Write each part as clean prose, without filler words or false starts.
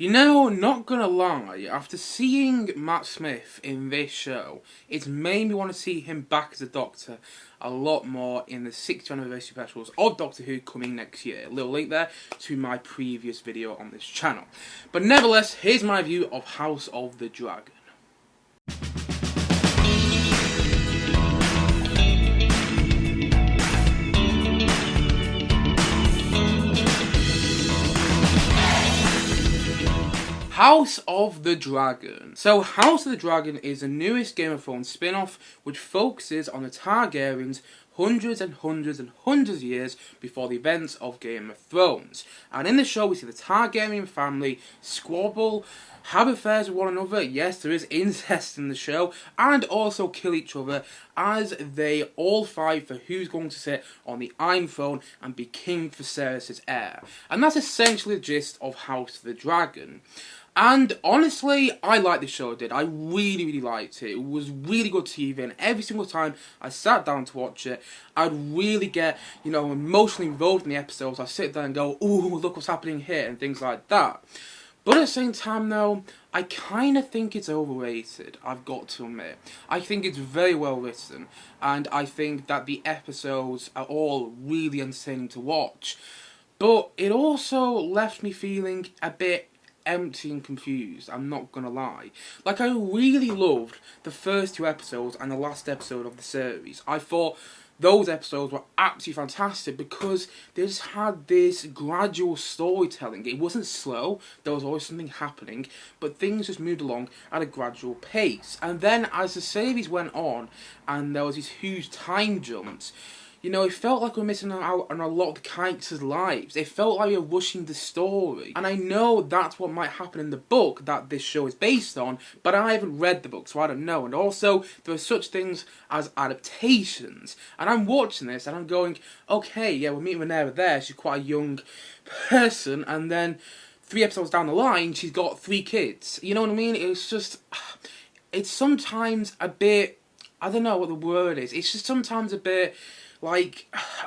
You know, not gonna lie, after seeing Matt Smith in this show, it's made me want to see him back as a Doctor a lot more in the 60th anniversary specials of Doctor Who coming next year. A little link there to my previous video on this channel. But nevertheless, here's my view of House of the Dragon. House of the Dragon. So, House of the Dragon is the newest Game of Thrones spin-off which focuses on the Targaryens hundreds and hundreds and hundreds of years before the events of Game of Thrones. And in the show we see the Targaryen family squabble, have affairs with one another, yes there is incest in the show, and also kill each other as they all fight for who's going to sit on the Iron Throne and be King Viscerys' heir. And that's essentially the gist of House of the Dragon. And honestly, I liked the show, I did. I really liked it. It was really good TV, and every single time I sat down to watch it, I'd really get, emotionally involved in the episodes. I'd sit there and go, ooh, look what's happening here, and things like that. But at the same time, though, I kind of think it's overrated, I've got to admit. I think it's very well written, and I think that the episodes are all really entertaining to watch. But it also left me feeling a bit empty and confused, I'm not gonna lie. Like, I really loved the first two episodes and the last episode of the series. I thought those episodes were absolutely fantastic because they just had this gradual storytelling. It wasn't slow, there was always something happening, but things just moved along at a gradual pace. And then as the series went on and there was these huge time jumps, it felt like we were missing out on a lot of the characters' lives. It felt like we were rushing the story. And I know that's what might happen in the book that this show is based on, but I haven't read the book, so I don't know. And also, there are such things as adaptations. And I'm watching this and I'm going, okay, yeah, we're meeting Rhaenyra there. She's quite a young person. And then 3 episodes down the line, she's got 3 kids. You know what I mean? It's sometimes a bit, I don't know what the word is. It's just sometimes a bit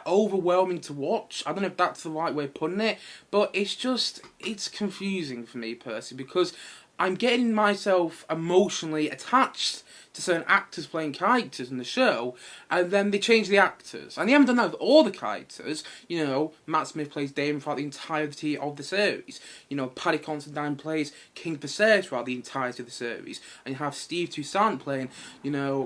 overwhelming to watch. I don't know if that's the right way of putting it, but it's confusing for me personally because I'm getting myself emotionally attached to certain actors playing characters in the show, and then they change the actors. And they haven't done that with all the characters. Matt Smith plays Daemon throughout the entirety of the series. Paddy Considine plays King Viserys throughout the entirety of the series. And you have Steve Toussaint playing,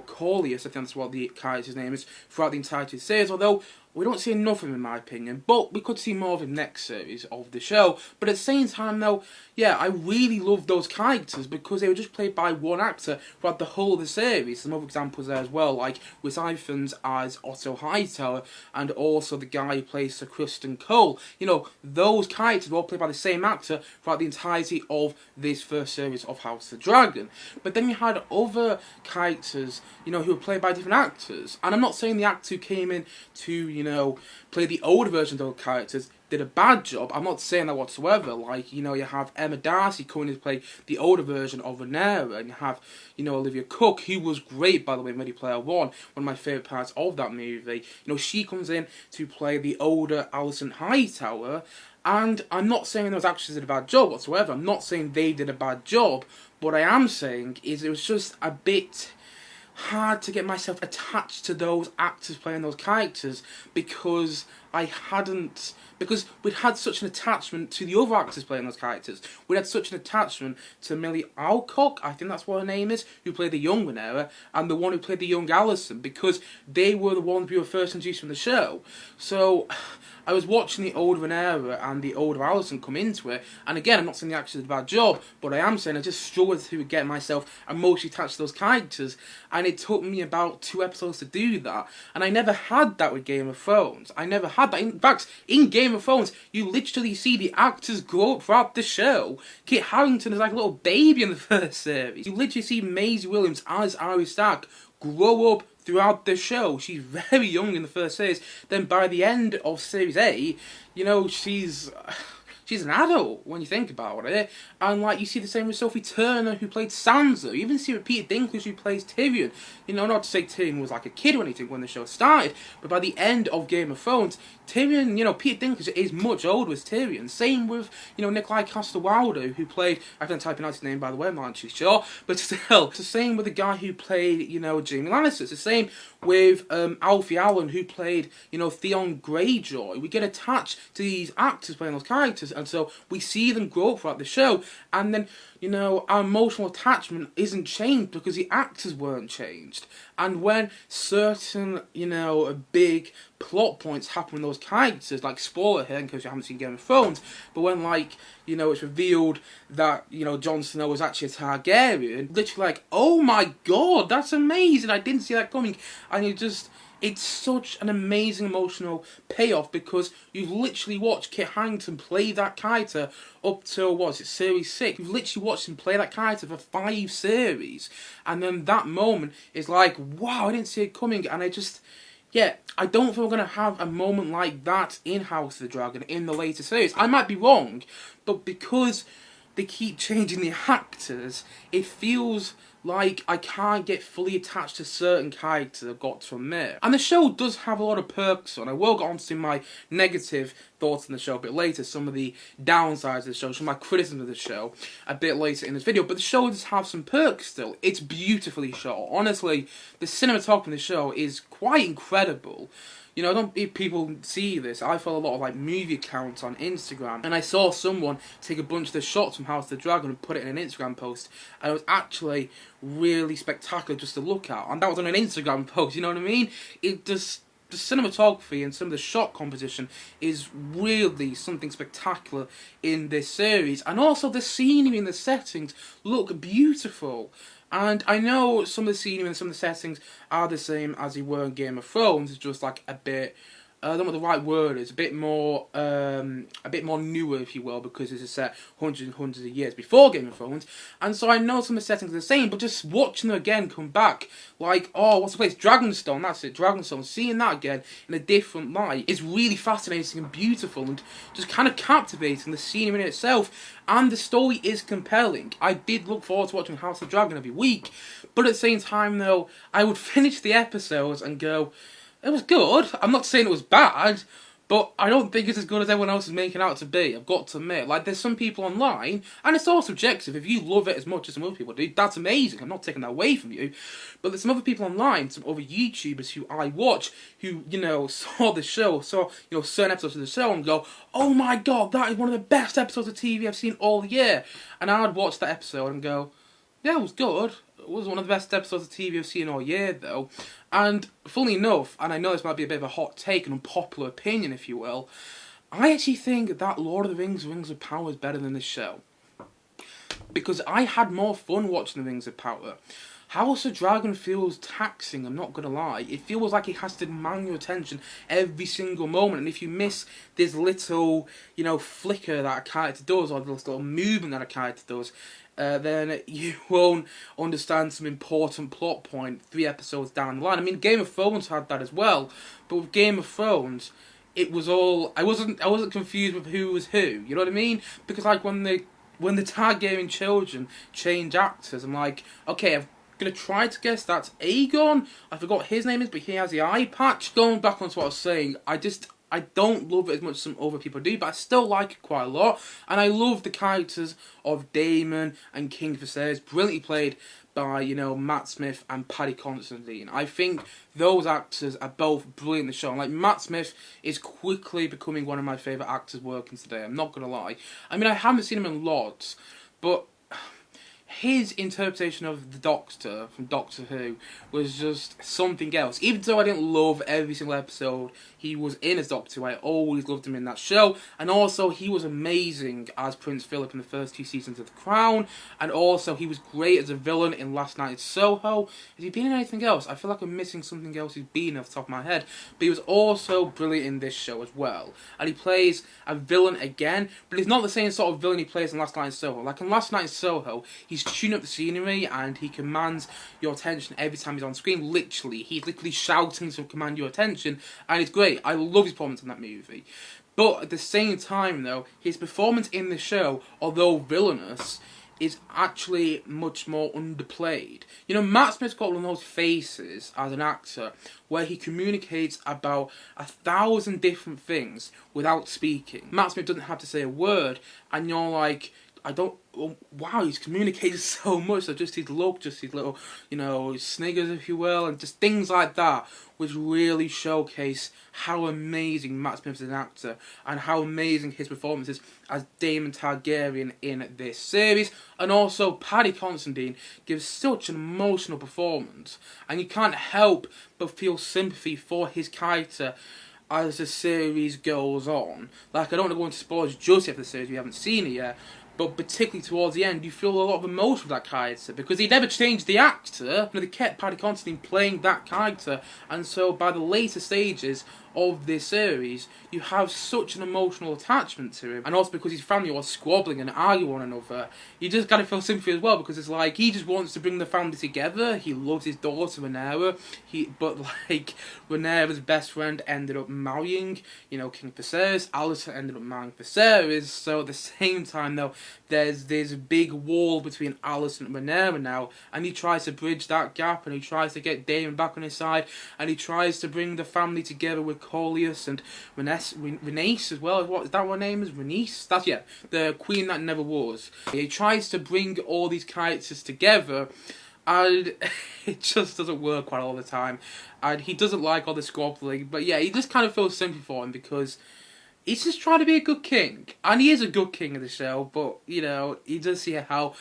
Corlius, I think that's what the character's name is, throughout the entirety of the series. Although we don't see enough of him in my opinion, but we could see more of him next series of the show. But at the same time though, yeah, I really love those characters because they were just played by one actor throughout the whole of the series. Some other examples there as well, like Wes Ifans as Otto Hightower, and also the guy who plays Sir Criston Cole. Those characters were all played by the same actor throughout the entirety of this first series of House of the Dragon. But then you had other characters, who were played by different actors. And I'm not saying the actor who came in to, play the older version of those characters did a bad job. I'm not saying that whatsoever. Like, you have Emma Darcy coming to play the older version of Rhaenyra, and you have, Olivia Cooke, who was great, by the way, in Ready Player One, one of my favourite parts of that movie. She comes in to play the older Alicent Hightower, and I'm not saying those actors did a bad job whatsoever. I'm not saying they did a bad job. What I am saying is it was just a bit hard to get myself attached to those actors playing those characters because we'd had such an attachment to the other actors playing those characters. We had such an attachment to Millie Alcock, I think that's what her name is, who played the young Rhaenyra, and the one who played the young Alicent, because they were the ones we were first introduced from the show. So I was watching the older Rhaenyra and the older Alicent come into it, and again, I'm not saying the actors did a bad job, but I am saying I just struggled to get myself emotionally attached to those characters, and it took me about 2 episodes to do that, and I never had that with Game of Thrones. I never had that. In fact, in Game of Thrones, you literally see the actors grow up throughout the show. Kit Harington is like a little baby in the first series. You literally see Maisie Williams as Arya Stark grow up throughout the show. She's very young in the first series. Then by the end of Series 8, she's she's an adult when you think about it. And like you see the same with Sophie Turner, who played Sansa. You even see with Peter Dinklage, who plays Tyrion. You know, not to say Tyrion was like a kid or anything when the show started, but by the end of Game of Thrones, Tyrion, you know, Peter Dinklage is much older as Tyrion. Same with, you know, Nikolai Coster-Waldau, who played, I can't type out his name by the way, I'm not actually sure, but still, it's the same with the guy who played, you know, Jaime Lannister. It's the same with Alfie Allen, who played, you know, Theon Greyjoy. We get attached to these actors playing those characters, and so we see them grow throughout the show, and then, you know, our emotional attachment isn't changed because the actors weren't changed. And when certain, you know, big plot points happen with those characters, like, spoiler here because you haven't seen Game of Thrones, but when, like, you know, it's revealed that, you know, Jon Snow was actually a Targaryen, literally like, oh my god, that's amazing, I didn't see that coming. And you just, it's such an amazing emotional payoff because you've literally watched Kit Harington play that character up till, what is it, series 6. You've literally watched him play that character for 5 series. And then that moment is like, wow, I didn't see it coming. And I just, yeah, I don't think we're going to have a moment like that in House of the Dragon in the later series. I might be wrong, but because they keep changing the actors, it feels like I can't get fully attached to certain characters I've got to admit. And the show does have a lot of perks on. I will get on to my negative thoughts on the show a bit later, some of the downsides of the show, some of my criticism of the show a bit later in this video, but the show does have some perks still. It's beautifully shot. Honestly, the cinematography in the show is quite incredible. You know, I don't if people see this. I follow a lot of like movie accounts on Instagram, and I saw someone take a bunch of the shots from House of the Dragon and put it in an Instagram post, and it was actually really spectacular just to look at. And that was on an Instagram post, you know what I mean? It just, the cinematography and some of the shot composition is really something spectacular in this series, and also the scenery and the settings look beautiful. And I know some of the scenery and some of the settings are the same as they were in Game of Thrones. It's just like a bit, I don't know what the right word is, a bit more newer, if you will, because it's set hundreds and hundreds of years before Game of Thrones. And so I know some of the settings are the same, but just watching them again come back, like, oh, what's the place? Dragonstone, that's it, Dragonstone. Seeing that again in a different light is really fascinating and beautiful and just kind of captivating, the scenery in itself. And the story is compelling. I did look forward to watching House of the Dragon every week, but at the same time, though, I would finish the episodes and go, it was good. I'm not saying it was bad, but I don't think it's as good as everyone else is making out to be. I've got to admit. Like, there's some people online, and it's all subjective. If you love it as much as some other people do, that's amazing. I'm not taking that away from you. But there's some other people online, some other YouTubers who I watch, who, you know, saw the show, saw, you know, certain episodes of the show and go, oh my god, that is one of the best episodes of TV I've seen all year. And I'd watch that episode and go, yeah, it was good. It was one of the best episodes of TV I've seen all year, though. And, funnily enough, and I know this might be a bit of a hot take, an unpopular opinion, if you will, I actually think that Lord of the Rings, Rings of Power is better than this show. Because I had more fun watching the Rings of Power. House of Dragon feels taxing, I'm not going to lie. It feels like it has to demand your attention every single moment. And if you miss this little, you know, flicker that a character does, or this little movement that a character does, then you won't understand some important plot point 3 episodes down the line. I mean, Game of Thrones had that as well, but with Game of Thrones, it was all, I wasn't confused with who was who. You know what I mean? Because like when the Targaryen children change actors, I'm like, okay, I'm gonna try to guess that's Aegon. I forgot his name is, but he has the eye patch. Going back onto what I was saying, I don't love it as much as some other people do, but I still like it quite a lot. And I love the characters of Daemon and King Viserys, brilliantly played by, you know, Matt Smith and Paddy Considine. I think those actors are both brilliant in the show. Like, Matt Smith is quickly becoming one of my favourite actors working today, I'm not going to lie. I mean, I haven't seen him in lots, but his interpretation of the Doctor from Doctor Who was just something else. Even though I didn't love every single episode he was in as Doctor Who, I always loved him in that show. And also, he was amazing as Prince Philip in the first 2 seasons of The Crown. And also, he was great as a villain in Last Night in Soho. Has he been in anything else? I feel like I'm missing something else he's been off the top of my head. But he was also brilliant in this show as well. And he plays a villain again, but he's not the same sort of villain he plays in Last Night in Soho. Like in Last Night in Soho, he's tuning up the scenery and he commands your attention every time he's on screen. Literally, he's literally shouting to command your attention, and it's great. I love his performance in that movie. But at the same time, though, his performance in the show, although villainous, is actually much more underplayed. You know, Matt Smith's got one of those faces as an actor where he communicates about 1,000 different things without speaking. Matt Smith doesn't have to say a word, and you're like, oh, wow, he's communicated so much. So just his look, just his little, you know, sniggers, if you will, and just things like that, which really showcase how amazing Matt Smith is as an actor and how amazing his performance is as Daemon Targaryen in this series. And also, Paddy Considine gives such an emotional performance, and you can't help but feel sympathy for his character as the series goes on. Like, I don't want to go into spoilers just yet for the series, we haven't seen it yet, but particularly towards the end, you feel a lot of emotion with that character, because he never changed the actor. You know, they kept Paddy Considine playing that character, and so by the later stages of this series, you have such an emotional attachment to him. And also because his family was squabbling and arguing one another, you just gotta feel sympathy as well, because it's like, he just wants to bring the family together. He loves his daughter, Rhaenyra, but like, Rhaenyra's best friend ended up marrying, you know, King Viscerys. Alicent ended up marrying Viscerys, so at the same time though, there's a big wall between Alicent and Rhaenyra now, and he tries to bridge that gap, and he tries to get Daemon back on his side, and he tries to bring the family together with Corlys and Rhaenys as well. What is that? What her name is? Rhaenys? That's, yeah, the queen that never was. He tries to bring all these characters together, and it just doesn't work quite all the time. And he doesn't like all the squabbling, but yeah, he just kind of feels sympathy for him, because he's just trying to be a good king. And he is a good king of the show, but, you know, he does see how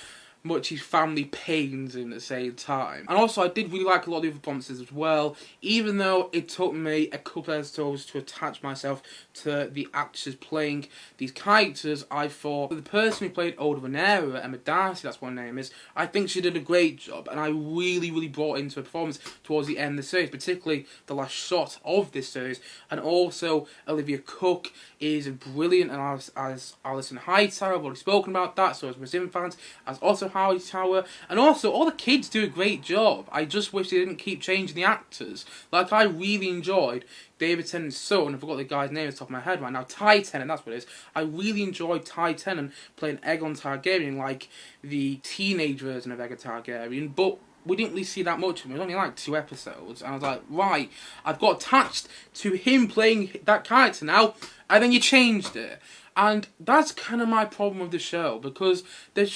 much his family pains him at the same time. And also, I did really like a lot of the other performances as well, even though it took me a couple of episodes to attach myself to the actors playing these characters. I thought the person who played Old Rhaenyra, Emma Darcy, that's what her name is, I think she did a great job, and I really, really brought into her performance towards the end of the series, particularly the last shot of this series. And also, Olivia Cooke is brilliant, and as Alison Hightower, I've already spoken about that, so as Resident fans, as also Hightower, and also all the kids do a great job. I just wish they didn't keep changing the actors. Like, I really enjoyed David Tennant's son, I forgot the guy's name off the top of my head right now, Ty Tennant, that's what it is. I really enjoyed Ty Tennant playing Aegon Targaryen, like the teenage version of Aegon Targaryen, but we didn't really see that much of him. It was only like 2 episodes, and I was like, right, I've got attached to him playing that character now, and then you changed it. And that's kind of my problem with the show, because there's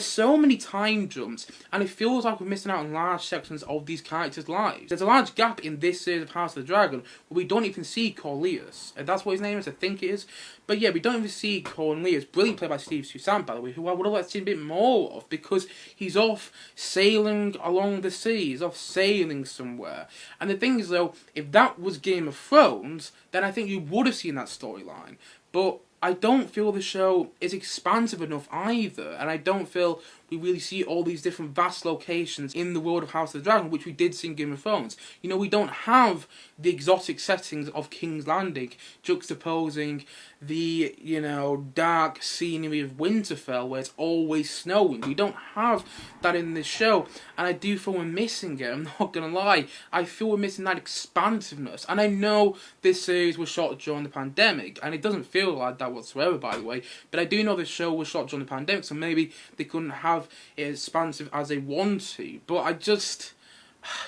so many time jumps, and it feels like we're missing out on large sections of these characters' lives. There's a large gap in this series of House of the Dragon where we don't even see Corlys. And that's what his name is, I think it is. But yeah, we don't even see Cornelius, brilliant played by Steve Susan, by the way, who I would have liked to see a bit more of, because he's off sailing along the sea, he's off sailing somewhere. And the thing is though, if that was Game of Thrones, then I think you would have seen that storyline. But I don't feel the show is expansive enough either, and I don't feel we really see all these different vast locations in the world of House of the Dragon, which we did see in Game of Thrones. You know, we don't have the exotic settings of King's Landing juxtaposing the, you know, dark scenery of Winterfell where it's always snowing. We don't have that in this show, and I do feel we're missing it, I'm not gonna lie. I feel we're missing that expansiveness, and I know this series was shot during the pandemic, and it doesn't feel like that whatsoever, by the way, but I do know this show was shot during the pandemic, so maybe they couldn't have it as expansive as they want to, but I just,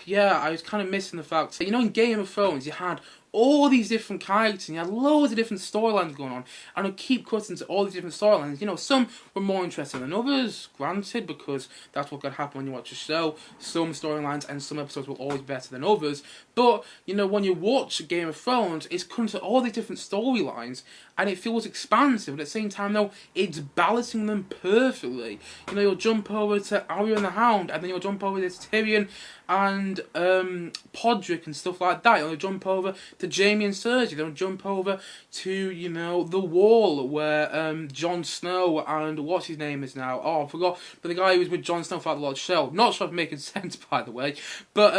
yeah, I was kind of missing the fact, you know, in Game of Thrones you had all these different characters, and you had loads of different storylines going on, and I'd keep cutting to all these different storylines. You know, some were more interesting than others, granted, because that's what can happen when you watch a show. Some storylines and some episodes will always be better than others, but, you know, when you watch Game of Thrones, it's coming to all these different storylines, and it feels expansive, but at the same time, though, it's balancing them perfectly. You know, you'll jump over to Arya and the Hound, and then you'll jump over to Tyrion and Podrick and stuff like that. You'll jump over to Jaime and Cersei. Then you'll jump over to, you know, the Wall, where Jon Snow and what's his name is now? Oh, I forgot. But the guy who was with Jon Snow for the Lord Show. Not sure if I'm making sense, by the way. But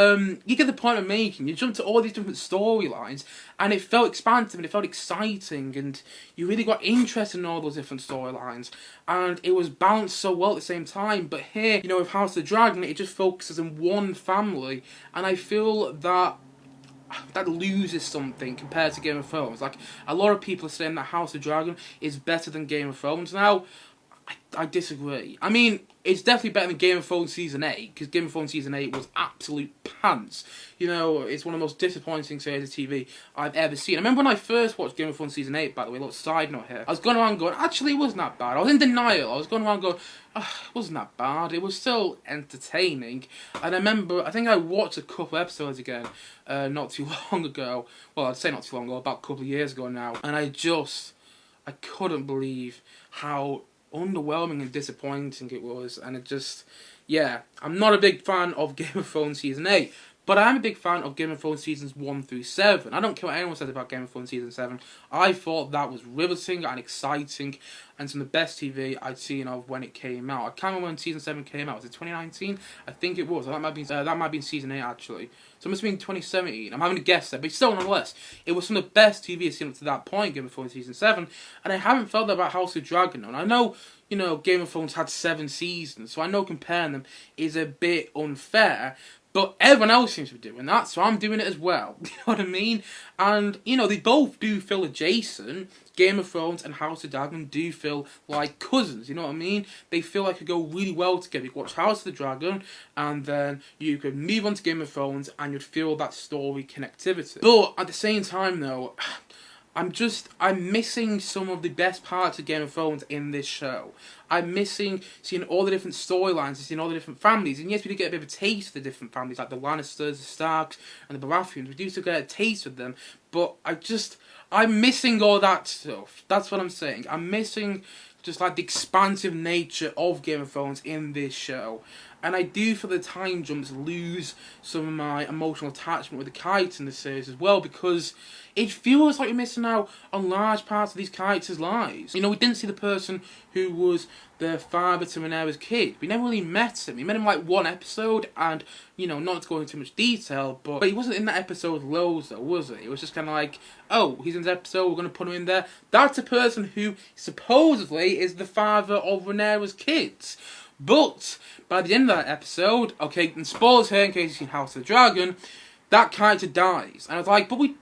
you get the point I'm making. You jump to all these different storylines, and it felt expansive and it felt exciting, and you really got interested in all those different storylines, and it was balanced so well at the same time. But here, you know, with House of the Dragon, it just focuses on one family, and I feel that that loses something compared to Game of Thrones. Like, a lot of people are saying that House of Dragon is better than Game of Thrones now. I disagree. I mean, it's definitely better than Game of Thrones Season 8, because Game of Thrones Season 8 was absolute pants. You know, it's one of the most disappointing series of TV I've ever seen. I remember when I first watched Game of Thrones Season 8, by the way, a little side note here. I was going around going, actually, it wasn't that bad. I was in denial. I was going around going, oh, it wasn't that bad. It was still entertaining. And I remember, I think I watched a couple episodes again not too long ago. Well, I'd say not too long ago, about a couple of years ago now. And I couldn't believe how underwhelming and disappointing it was, and it just, yeah, I'm not a big fan of Game of Thrones Season 8, but I am a big fan of Game of Thrones Seasons 1 through 7. I don't care what anyone says about Game of Thrones Season 7, I thought that was riveting and exciting, and some of the best TV I'd seen of when it came out. I can't remember when Season 7 came out, was it 2019? I think it was, that might have been Season 8 actually. So it must have been 2017. I'm having to guess there, but still, nonetheless, it was some of the best TV I've seen up to that point, Game of Thrones Season 7, and I haven't felt that about House of Dragon. And I know, you know, Game of Thrones had 7 seasons, so I know comparing them is a bit unfair, but everyone else seems to be doing that, so I'm doing it as well. You know what I mean? And, you know, they both do feel adjacent. Game of Thrones and House of Dragon do feel like cousins, you know what I mean? They feel like they go really well together. You could watch House of the Dragon, and then you could move on to Game of Thrones, and you'd feel that story connectivity. But at the same time, though, I'm missing some of the best parts of Game of Thrones in this show. I'm missing seeing all the different storylines, seeing all the different families. And yes, we do get a bit of a taste of the different families, like the Lannisters, the Starks, and the Baratheons. We do still get a taste of them, but I'm missing all that stuff. That's what I'm saying. I'm missing just like the expansive nature of Game of Thrones in this show. And I do, for the time jumps, lose some of my emotional attachment with the characters in the series as well, because it feels like we're missing out on large parts of these characters' lives. You know, we didn't see the person who was the father to Rhaenyra's kid. We never really met him. We met him like one episode, and, you know, not to go into too much detail, but he wasn't in that episode loads though, was he? It was just kind of like, oh, he's in this episode, we're going to put him in there. That's a person who supposedly is the father of Rhaenyra's kids. But by the end of that episode, okay, and spoilers here in case you've seen House of the Dragon, that character dies. And I was like, but we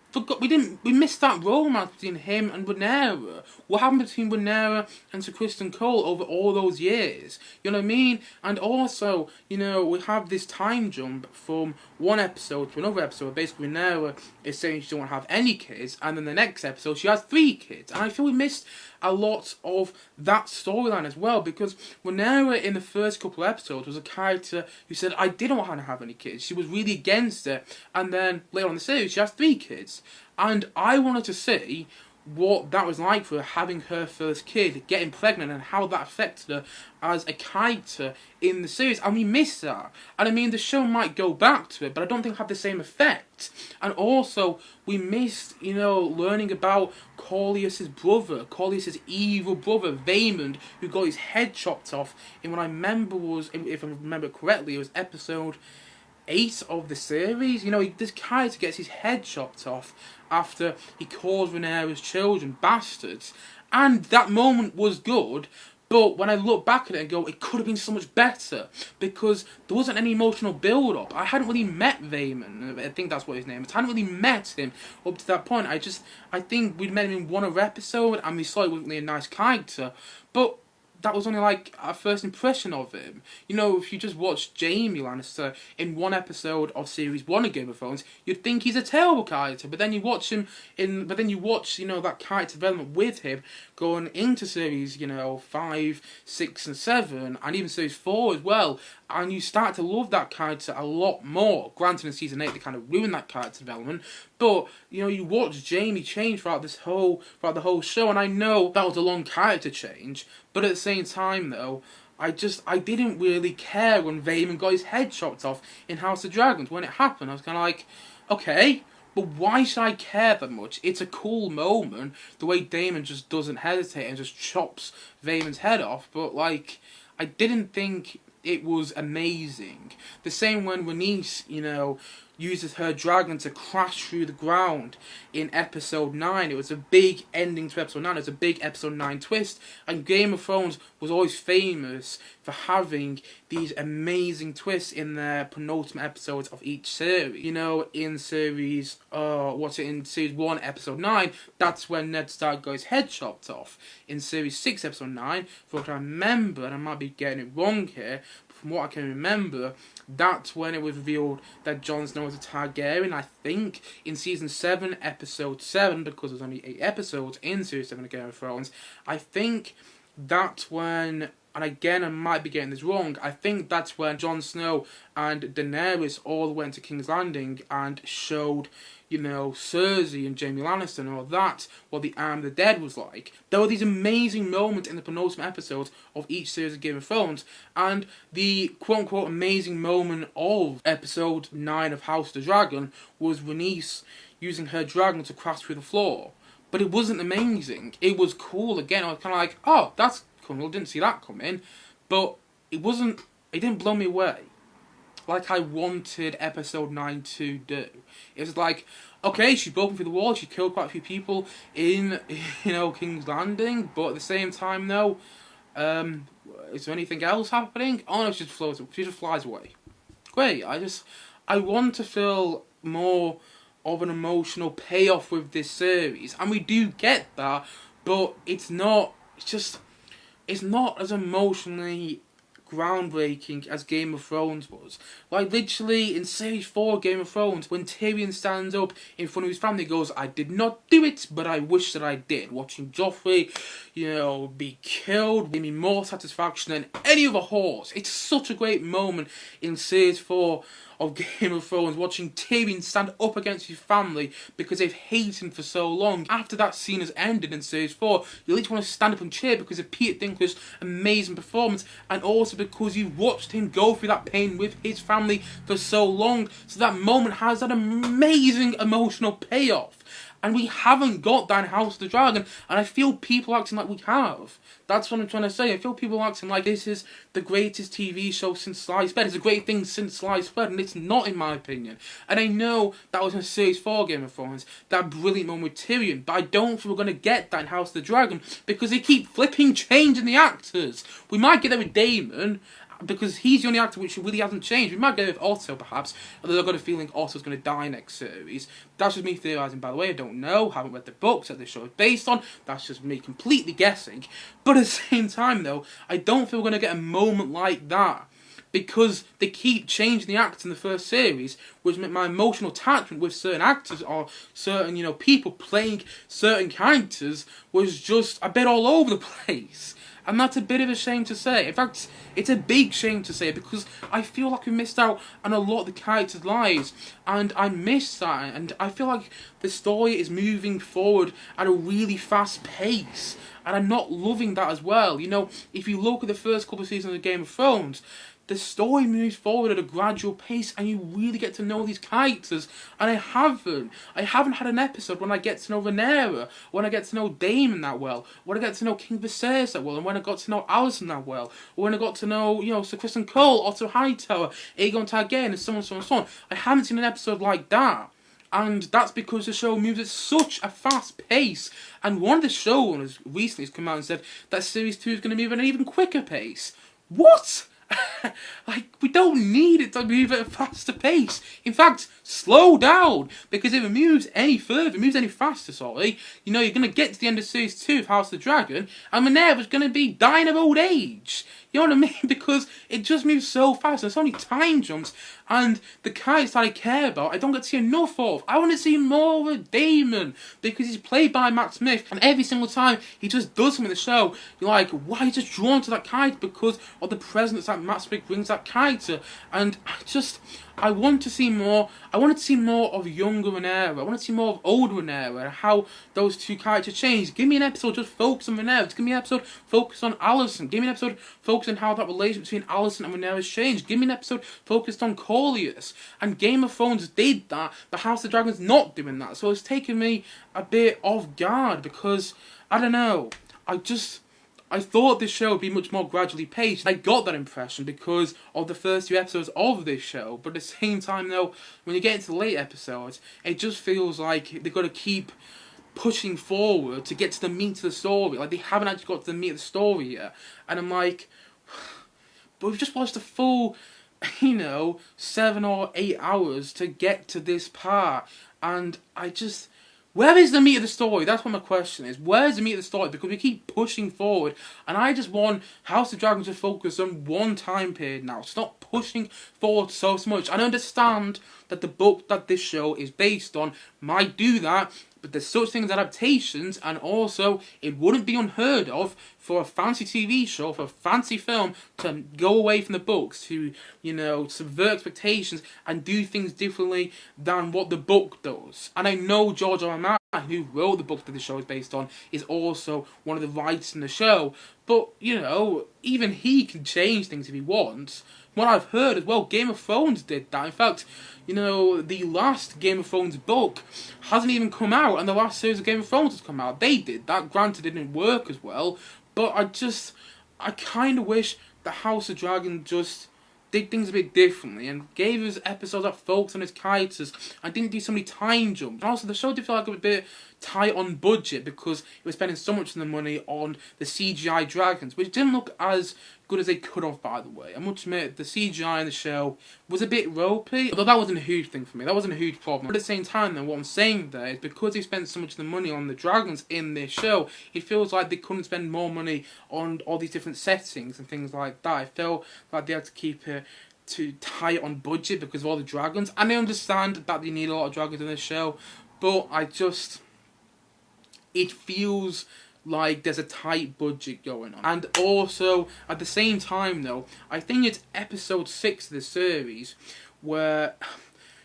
missed that romance between him and Rhaenyra. What happened between Rhaenyra and Sir Criston Cole over all those years? You know what I mean? And also, you know, we have this time jump from one episode to another episode. Basically, Rhaenyra is saying she don't have any kids, and then the next episode she has 3 kids. And I feel we missed a lot of that storyline as well, because Rhaenyra in the first couple of episodes was a character who said, I didn't want to have any kids. She was really against it, and then later on in the series she has 3 kids. And I wanted to see what that was like for her having her first kid, getting pregnant, and how that affected her as a character in the series. And we missed that. And I mean, the show might go back to it, but I don't think it'll have the same effect. And also, we missed, you know, learning about Corlys's brother, Corlys's evil brother, Vaemond, who got his head chopped off in what I remember was, if I remember correctly, it was episode 8 of the series. You know, this character gets his head chopped off after he calls Rhaenyra's children bastards, and that moment was good, but when I look back at it and go, it could have been so much better, because there wasn't any emotional build-up. I hadn't really met Vaemond, I think that's what his name is. I hadn't really met him up to that point. I think we'd met him in one other episode, and we saw he wasn't really a nice character, but that was only like our first impression of him. You know, if you just watch Jaime Lannister in one episode of series 1 of Game of Thrones, you'd think he's a terrible character, but then you watch him you know, that character development with him going into series, you know, 5, 6 and 7, and even series 4 as well, and you start to love that character a lot more. Granted, in season 8 they kind of ruined that character development, but, you know, you watch Jaime change throughout the whole show, and I know that was a long character change, but at the same time though, I didn't really care when Vaemond got his head chopped off in House of Dragons. When it happened, I was kind of like, okay, but why should I care that much? It's a cool moment, the way Daemon just doesn't hesitate and just chops Vaemond's head off, but, like, I didn't think it was amazing. The same when Rhaenys, you know, uses her dragon to crash through the ground in episode 9. It was a big ending to episode 9. It was a big episode 9 twist. And Game of Thrones was always famous for having these amazing twists in their penultimate episodes of each series. You know, in series, in series 1, episode 9, that's when Ned Stark got his head chopped off. In series 6, episode 9, from what I remember, and I might be getting it wrong here, from what I can remember, that's when it was revealed that Jon Snow was a Targaryen. I think in season 7, episode 7, because there's only 8 episodes in series 7 of Game of Thrones, I think that's when, and again I might be getting this wrong, I think that's when Jon Snow and Daenerys all went to King's Landing and showed, you know, Cersei and Jaime Lannister and all that, what the Arm of the Dead was like. There were these amazing moments in the penultimate episodes of each series of Game of Thrones, and the quote-unquote amazing moment of episode 9 of House of the Dragon was Rhaenys using her dragon to crash through the floor. But it wasn't amazing. It was cool. Again, I was kind of like, oh, that's cool. Didn't see that coming. But it didn't blow me away like I wanted episode 9 to do. It was like, okay, she's broken through the wall, she killed quite a few people in, you know, King's Landing, but at the same time, though, is there anything else happening? Oh no, she just flies away. Great, I want to feel more of an emotional payoff with this series, and we do get that, but it's not as emotionally groundbreaking as Game of Thrones was. Like, literally, in Series 4 of Game of Thrones, when Tyrion stands up in front of his family, goes, I did not do it, but I wish that I did. Watching Joffrey, you know, be killed gave me more satisfaction than any other horse. It's such a great moment in Series 4 of Game of Thrones, watching Tyrion stand up against his family because they've hated him for so long. After that scene has ended in Series 4, you literally want to stand up and cheer because of Peter Dinklage's amazing performance, and also because you watched him go through that pain with his family for so long. So that moment has that amazing emotional payoff. And we haven't got that in House of the Dragon, and I feel people acting like we have. That's what I'm trying to say. I feel people acting like this is the greatest TV show since sliced bread. It's a great thing since sliced bread, and it's not, in my opinion. And I know that was in Series 4 Game of Thrones, that brilliant moment with Tyrion, but I don't think we're going to get that in House of the Dragon, because they keep flipping changing the actors. We might get that with Daemon, because he's the only actor which really hasn't changed. We might get it with Otto, perhaps, although I've got a feeling Otto's going to die next series. That's just me theorising, by the way. I don't know, haven't read the books that the show is based on. That's just me completely guessing. But at the same time, though, I don't feel we're going to get a moment like that, because they keep changing the actors in the first series, which meant my emotional attachment with certain actors or certain, you know, people playing certain characters was just a bit all over the place. And that's a bit of a shame to say. In fact, it's a big shame to say, because I feel like we missed out on a lot of the characters' lives. And I miss that. And I feel like the story is moving forward at a really fast pace. And I'm not loving that as well. You know, if you look at the first couple of seasons of Game of Thrones, the story moves forward at a gradual pace, and you really get to know these characters. And I haven't had an episode when I get to know Rhaenyra, when I get to know Daemon that well, when I get to know King Viscerys that well, and when I got to know Alicent that well, or when I got to know, you know, Sir Criston Cole, Otto Hightower, Aegon Targaryen, and so on, so on, so on. I haven't seen an episode like that. And that's because the show moves at such a fast pace. And one of the showrunners recently has come out and said that Series 2 is going to move at an even quicker pace. What? Like, we don't need it to move at a faster pace. In fact, slow down, because if it moves any further, if it moves any faster, sorry, you know, you're going to get to the end of Series 2 of House of the Dragon, and Minerva's going to be dying of old age. You know what I mean? Because it just moves so fast, there's so many time jumps, and the characters that I care about, I don't get to see enough of. I want to see more of Daemon, because he's played by Matt Smith, and every single time he just does something in the show, you're like, why are you just drawn to that character? Because of the presence that Matt Smith brings that character. And I want to see more. I wanted to see more of younger Rhaenyra. I want to see more of older Rhaenyra, and how those two characters change. Give me an episode just focused on Rhaenyra. Give me an episode focused on Alicent. Give me an episode focused on how that relationship between Alicent and Rhaenyra's changed. Give me an episode focused on Corlys. And Game of Thrones did that, but House of the Dragon's not doing that. So it's taken me a bit off guard, because, I don't know, I thought this show would be much more gradually paced. I got that impression because of the first few episodes of this show, but at the same time though, when you get into the late episodes, it just feels like they've got to keep pushing forward to get to the meat of the story. Like, they haven't actually got to the meat of the story yet. And I'm like, but we've just watched a full, 7 or 8 hours to get to this part. And where is the meat of the story? That's what my question is. Where is the meat of the story? Because we keep pushing forward, and I just want House of Dragons to focus on one time period now. Stop pushing forward so much. I understand that the book that this show is based on might do that, but there's such things as adaptations, and also it wouldn't be unheard of for a fancy TV show, for a fancy film, to go away from the books, to, subvert expectations and do things differently than what the book does. And I know George R. R. Martin, who wrote the book that the show is based on, is also one of the writers in the show. But, even he can change things if he wants. What I've heard as well, Game of Thrones did that. In fact, the last Game of Thrones book hasn't even come out, and the last series of Game of Thrones has come out. They did that. Granted, it didn't work as well, but I kind of wish the House of Dragon just did things a bit differently and gave us episodes that focused on its characters and didn't do so many time jumps. And also, the show did feel like it was a bit tight on budget because it was spending so much of the money on the CGI dragons, which didn't look as good as they could have, by the way. I must admit, the CGI in the show was a bit ropey, although that wasn't a huge thing for me. That wasn't a huge problem. But at the same time, then, what I'm saying there is because they spent so much of the money on the dragons in this show, it feels like they couldn't spend more money on all these different settings and things like that. I felt like they had to keep it too tight on budget because of all the dragons. And I understand that they need a lot of dragons in this show, but it feels like there's a tight budget going on. And also, at the same time though, I think it's episode 6 of the series where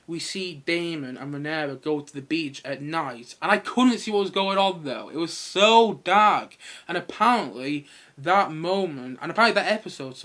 we see Daemon and Rhaenyra go to the beach at night, and I couldn't see what was going on though. It was so dark, and apparently that episode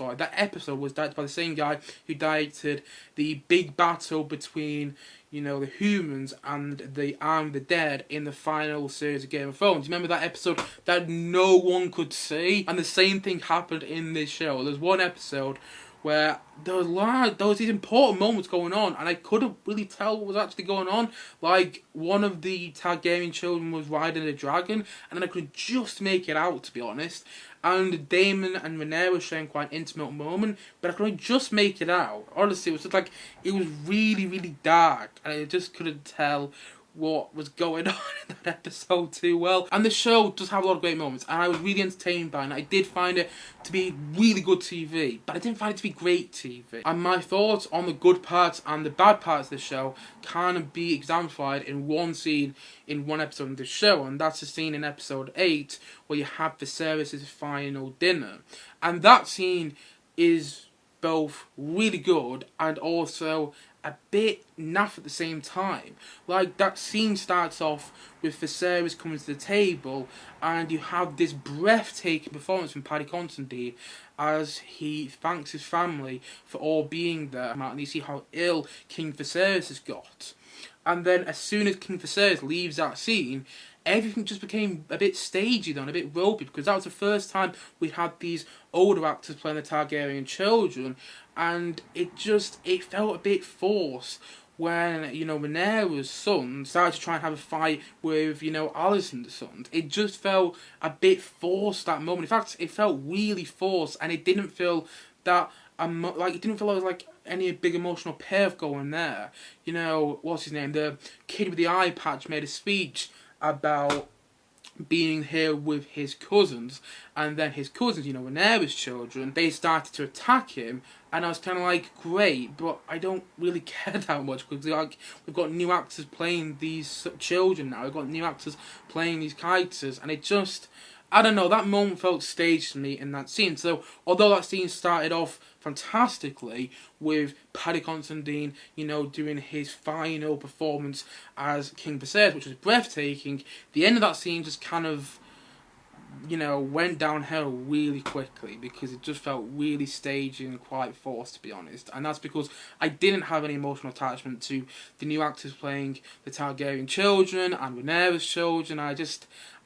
was directed by the same guy who directed the big battle between the humans and the Army of the Dead in the final series of Game of Thrones. Remember that episode that no one could see? And the same thing happened in this show. There's one episode where there was these important moments going on, and I couldn't really tell what was actually going on. Like, one of the Targaryen children was riding a dragon, and then I could just make it out, to be honest. And Daemon and Rhaenyra were sharing quite an intimate moment, but I couldn't just make it out. Honestly, it was just like, it was really, really dark, and I just couldn't tell what was going on in that episode too well. And the show does have a lot of great moments, and I was really entertained by it, and I did find it to be really good TV, but I didn't find it to be great TV. And my thoughts on the good parts and the bad parts of the show can be exemplified in one scene in one episode of the show, and that's the scene in episode 8 where you have Viscerys' final dinner. And that scene is both really good and also a bit naff at the same time. Like, that scene starts off with Viscerys coming to the table, and you have this breathtaking performance from Paddy Considine as he thanks his family for all being there, and you see how ill King Viserys has got. And then as soon as King Viserys leaves that scene, everything just became a bit stagey then, a bit ropey, because that was the first time we had these older actors playing the Targaryen children, and it felt a bit forced when, Rhaenyra's son started to try and have a fight with, Alicent's son. It just felt a bit forced, that moment. In fact, it felt really forced, and it didn't feel that, it didn't feel like there was, any big emotional payoff going there. What's his name? The kid with the eye patch made a speech about being here with his cousins, and then his cousins, Rhaenyra's children, they started to attack him, and I was kind of like, great, but I don't really care that much, because we've got new actors playing these children now, we've got new actors playing these characters, and it just, I don't know, that moment felt staged to me in that scene. So, although that scene started off fantastically with Paddy Considine, doing his final performance as King Viserys, which was breathtaking, the end of that scene just kind of went downhill really quickly because it just felt really staged and quite forced, to be honest. And that's because I didn't have any emotional attachment to the new actors playing the Targaryen children and Rhaenyra's children.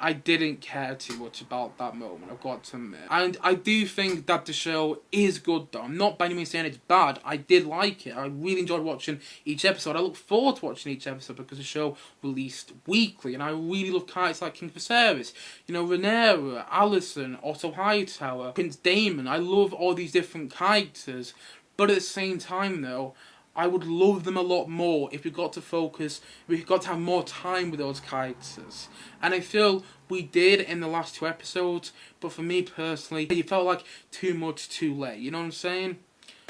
I didn't care too much about that moment, I've got to admit. And I do think that the show is good though. I'm not by any means saying it's bad. I did like it. I really enjoyed watching each episode. I look forward to watching each episode because the show released weekly. And I really love characters like King Viserys, Rhaenyra, Alicent, Otto Hightower, Prince Daemon. I love all these different characters. But at the same time though, I would love them a lot more if we got to have more time with those characters. And I feel we did in the last 2 episodes, but for me personally, it felt like too much too late, you know what I'm saying?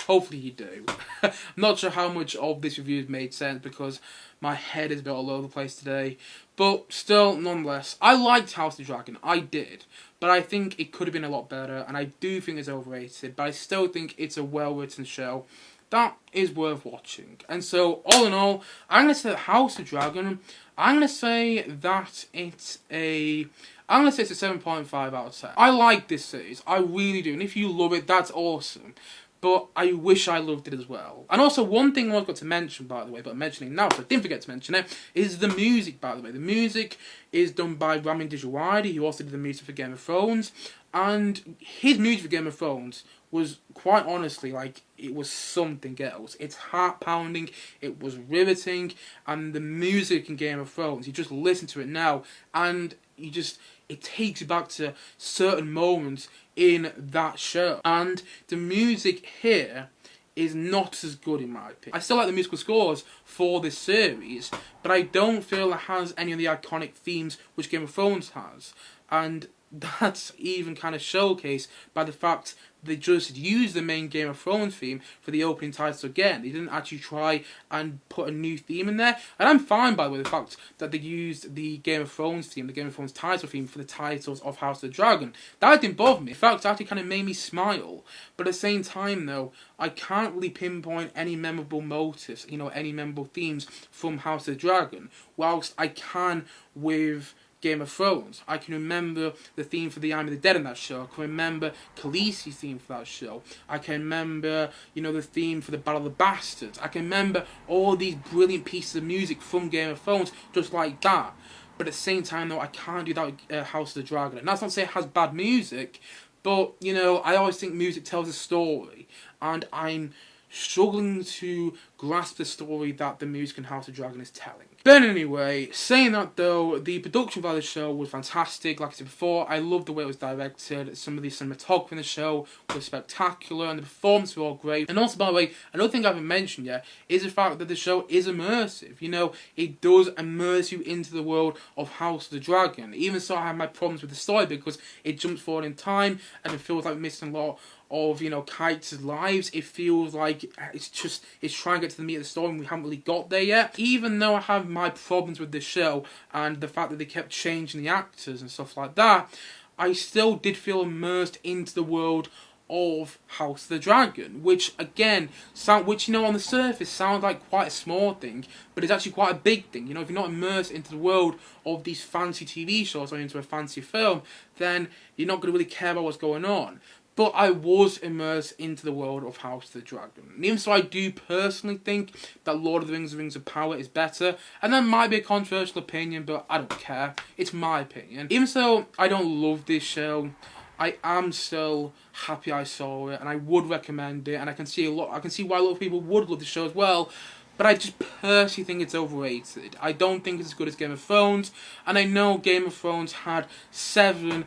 Hopefully you do. I'm not sure how much of this review has made sense because my head is a bit all over the place today. But still, nonetheless, I liked House of the Dragon, I did. But I think it could have been a lot better, and I do think it's overrated, but I still think it's a well-written show that is worth watching. And so, all in all, I'm going to say that House of Dragon, I'm going to say that it's a 7.5 out of 10. I like this series, I really do, and if you love it, that's awesome. But I wish I loved it as well. And also, one thing I forgot to mention, by the way, but I'm mentioning now, so I didn't forget to mention it, is the music, by the way. The music is done by Ramin Djawadi, who also did the music for Game of Thrones. And his music for Game of Thrones was, quite honestly, it was something else. It's heart-pounding, it was riveting, and the music in Game of Thrones, you just listen to it now, and it takes you back to certain moments in that show. And the music here is not as good in my opinion. I still like the musical scores for this series, but I don't feel it has any of the iconic themes which Game of Thrones has. And that's even kind of showcased by the fact they just used the main Game of Thrones theme for the opening titles again. They didn't actually try and put a new theme in there. And I'm fine, by the way, with the fact that they used the Game of Thrones theme, the Game of Thrones title theme for the titles of House of the Dragon. That didn't bother me. In fact, it actually kind of made me smile. But at the same time, though, I can't really pinpoint any memorable motifs, any memorable themes from House of the Dragon, whilst I can with Game of Thrones. I can remember the theme for the Army of the Dead in that show. I can remember Khaleesi's theme for that show. I can remember, the theme for the Battle of the Bastards. I can remember all these brilliant pieces of music from Game of Thrones just like that. But at the same time, though, I can't do that with House of the Dragon. And that's not to say it has bad music, but, I always think music tells a story. And I'm struggling to grasp the story that the music in House of the Dragon is telling. But anyway, saying that though, the production value of the show was fantastic. Like I said before, I loved the way it was directed. Some of the cinematography in the show was spectacular, and the performances were all great. And also, by the way, another thing I haven't mentioned yet is the fact that the show is immersive. It does immerse you into the world of House of the Dragon. Even so, I have my problems with the story because it jumps forward in time, and it feels like we're missing a lot of characters' lives. It feels like it's trying to get to the meat of the story and we haven't really got there yet. Even though I have my problems with the show and the fact that they kept changing the actors and stuff like that, I still did feel immersed into the world of House of the Dragon, which again, on the surface sounds like quite a small thing, but it's actually quite a big thing. If you're not immersed into the world of these fancy TV shows or into a fancy film, then you're not going to really care about what's going on. But I was immersed into the world of House of the Dragon. And even so, I do personally think that Lord of the Rings of Power is better. And that might be a controversial opinion, but I don't care. It's my opinion. Even so, I don't love this show. I am still happy I saw it, and I would recommend it. And I can see why a lot of people would love the show as well. But I just personally think it's overrated. I don't think it's as good as Game of Thrones. And I know Game of Thrones had 7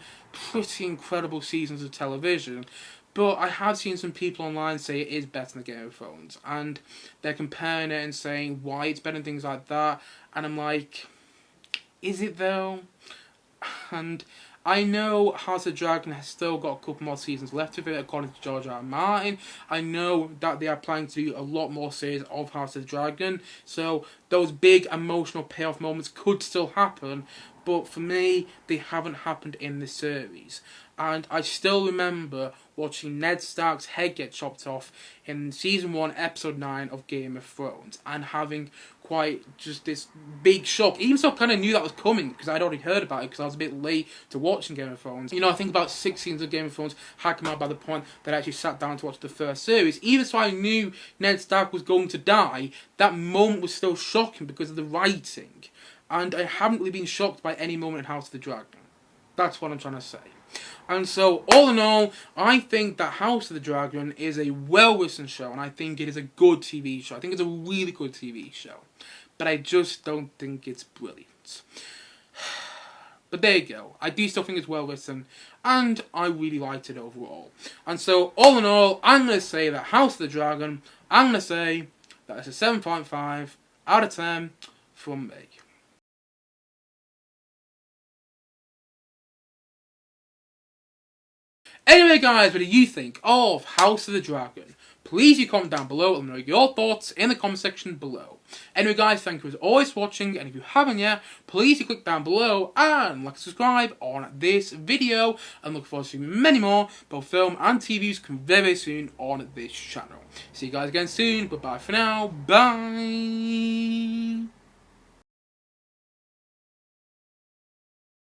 pretty incredible seasons of television, but I have seen some people online say it is better than Game of Thrones, and they're comparing it and saying why it's better and things like that, and I'm like, is it though? And I know House of the Dragon has still got a couple more seasons left of it, according to George R. R. Martin. I know that they are planning to do a lot more series of House of the Dragon, so those big emotional payoff moments could still happen, but for me, they haven't happened in this series. And I still remember watching Ned Stark's head get chopped off in Season 1, Episode 9 of Game of Thrones, and having quite just this big shock. Even so, I kind of knew that was coming, because I'd already heard about it, because I was a bit late to watching Game of Thrones. You know, I think about 6 seasons of Game of Thrones had come out by the point that I actually sat down to watch the first series. Even so I knew Ned Stark was going to die, that moment was still shocking because of the writing. And I haven't really been shocked by any moment in House of the Dragon. That's what I'm trying to say. And so, all in all, I think that House of the Dragon is a well-written show, and I think it is a good TV show. I think it's a really good TV show. But I just don't think it's brilliant. But there you go. I do still think it's well-written, and I really liked it overall. And so, all in all, I'm going to say that House of the Dragon, I'm going to say that it's a 7.5 out of 10 from me. Anyway guys, what do you think of House of the Dragon? Please you comment down below, let me know your thoughts in the comment section below. Anyway guys, thank you as always for watching, and if you haven't yet, please you click down below and like and subscribe on this video, and look forward to seeing many more, both film and TVs, come very soon on this channel. See you guys again soon, bye bye for now, bye!